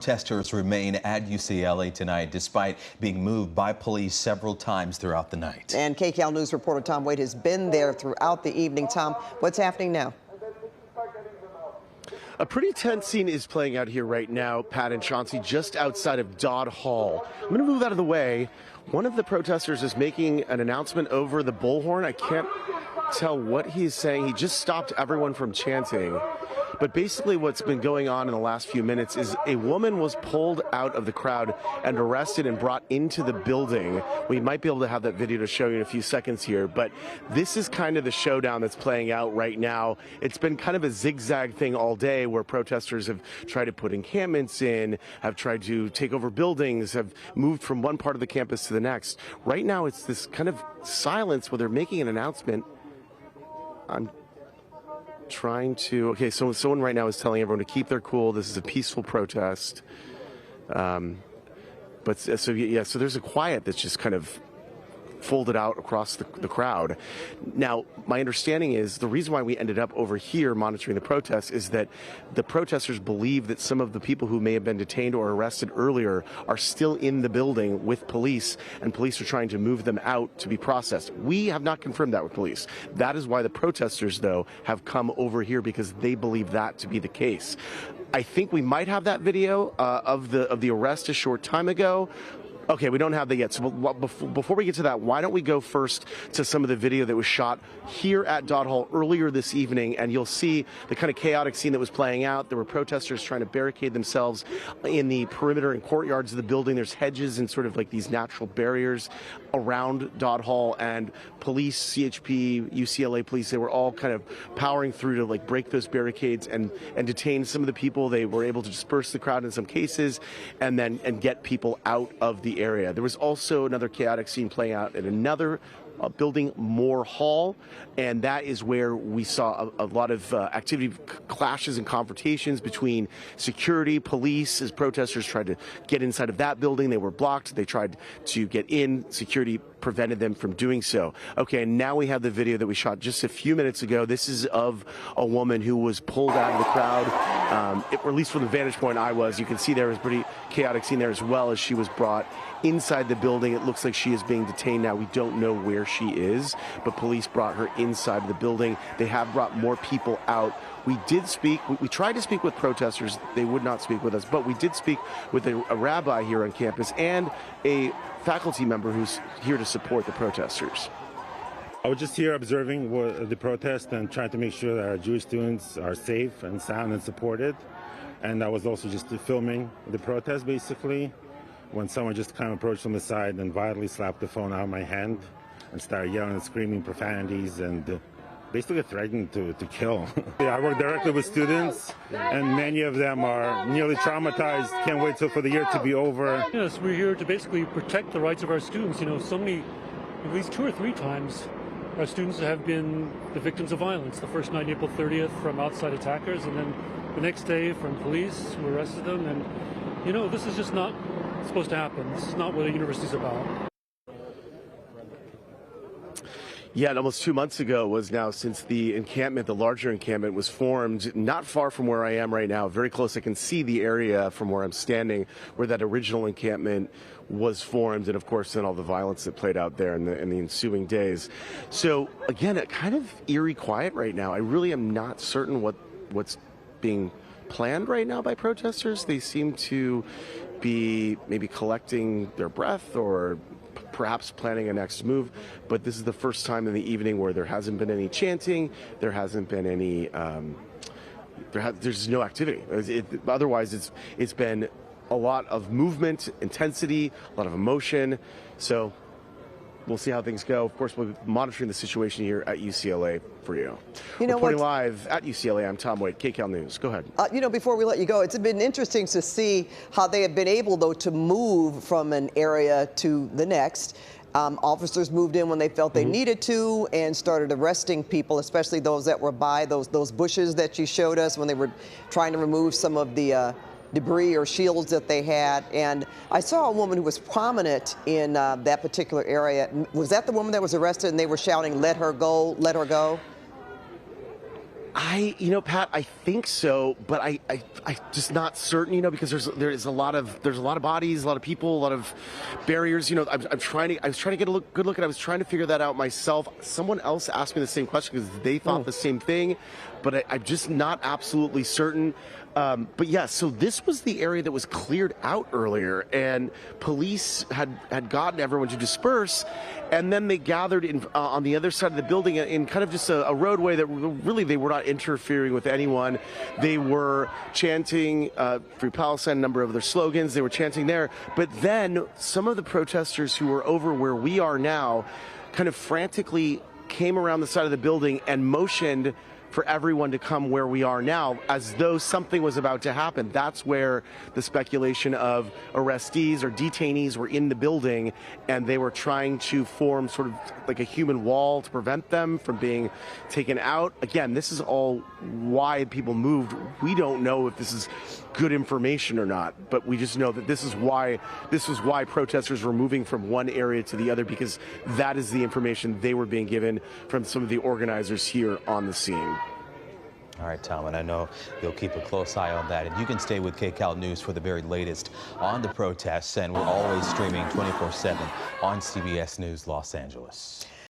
Protesters remain at UCLA tonight despite being moved by police several times throughout the night. And KCAL News reporter Tom Wade has been there throughout the evening. Tom, what's happening now? A pretty tense scene is playing out here right now, Pat and Chauncey, just outside of Dodd Hall. I'm going to move out of the way. One of the protesters is making an announcement over the bullhorn. I can't tell what he's saying. He just stopped everyone from chanting. But basically what's been going on in the last few minutes is a woman was pulled out of the crowd and arrested and brought into the building. We might be able to have that video to show you in a few seconds here, but this is kind of the showdown that's playing out right now. It's been kind of a zigzag thing all day where protesters have tried to put encampments in, have tried to take over buildings, have moved from one part of the campus to the next. Right now it's this kind of silence where they're making an announcement. Okay, so someone right now is telling everyone to keep their cool. This is a peaceful protest. So there's a quiet that's just kind of folded out across the crowd. Now, my understanding is the reason why we ended up over here monitoring the protests is that the protesters believe that some of the people who may have been detained or arrested earlier are still in the building with police, and police are trying to move them out to be processed. We have not confirmed that with police. That is why the protesters, though, have come over here, because they believe that to be the case. I think we might have that video of the arrest a short time ago. Okay, we don't have that yet. So before we get to that, why don't we go first to some of the video that was shot here at Dodd Hall earlier this evening, and you'll see the kind of chaotic scene that was playing out. There were protesters trying to barricade themselves in the perimeter and courtyards of the building. There's hedges and sort of like these natural barriers around Dodd Hall, and police, CHP, UCLA police, they were all kind of powering through to like break those barricades and detain some of the people. They were able to disperse the crowd in some cases and get people out of the area. There was also another chaotic scene playing out at another building, Moore Hall, and that is where we saw a lot of activity, clashes and confrontations between security, police, as protesters tried to get inside of that building. They were blocked. They tried to get in. Security prevented them from doing so. Okay, and now we have the video that we shot just a few minutes ago. This is of a woman who was pulled out of the crowd, or at least from the vantage point I was. You can see there was a pretty chaotic scene there, as well as she was brought inside the building. It looks like she is being detained now. We don't know where she is, but police brought her inside of the building. They have brought more people out. We tried to speak with protesters. They would not speak with us, but we did speak with a rabbi here on campus and a faculty member who's here to support the protesters. I was just here observing the protest and trying to make sure that our Jewish students are safe and sound and supported. And I was also just filming the protest, basically, when someone just kind of approached from the side and violently slapped the phone out of my hand and started yelling and screaming profanities and basically threatening to kill. I work directly with students, and many of them are nearly traumatized, can't wait for the year to be over. Yes, we're here to basically protect the rights of our students. You know, so many, at least 2 or 3 times, our students have been the victims of violence. The first night, April 30th, from outside attackers, and then the next day from police who arrested them. And, you know, this is just not supposed to happen. This is not what a university is about. Yeah, and almost 2 months ago was now since the encampment, the larger encampment, was formed not far from where I am right now, very close. I can see the area from where I'm standing where that original encampment was formed, and of course then all the violence that played out there in the ensuing days. So again, a kind of eerie quiet right now. I really am not certain what's being planned right now by protesters. They seem to be maybe collecting their breath or perhaps planning a next move, but this is the first time in the evening where there hasn't been any chanting, there hasn't been any, there's no activity. Otherwise, it's been a lot of movement, intensity, a lot of emotion. So we'll see how things go. Of course, we'll be monitoring the situation here at UCLA for you. Reporting live at UCLA, I'm Tom Wade, KCAL News. Go ahead. You know, before we let you go, it's been interesting to see how they have been able, though, to move from an area to the next. Officers moved in when they felt they needed to and started arresting people, especially those that were by those bushes that you showed us when they were trying to remove some of the debris or shields that they had. And I saw a woman who was prominent in that particular area. Was that the woman that was arrested and they were shouting, "Let her go, let her go"? Pat, I think so, but I just not certain, because there's a lot of bodies, a lot of people, a lot of barriers. I was trying to get a good look, and I was trying to figure that out myself. Someone else asked me the same question because they thought the same thing, but I'm just not absolutely certain. But yeah, so this was the area that was cleared out earlier, and police had gotten everyone to disperse, and then they gathered on the other side of the building in kind of just a roadway that really they were not interfering with anyone. They were chanting Free Palestine, a number of their slogans. They were chanting there, but then some of the protesters who were over where we are now kind of frantically came around the side of the building and motioned for everyone to come where we are now, as though something was about to happen. That's where the speculation of arrestees or detainees were in the building, and they were trying to form sort of like a human wall to prevent them from being taken out. Again, this is all why people moved. We don't know if this is good information or not, but we just know that this is why protesters were moving from one area to the other, because that is the information they were being given from some of the organizers here on the scene. All right, Tom, and I know you'll keep a close eye on that. And you can stay with KCAL News for the very latest on the protests. And we're always streaming 24/7 on CBS News Los Angeles.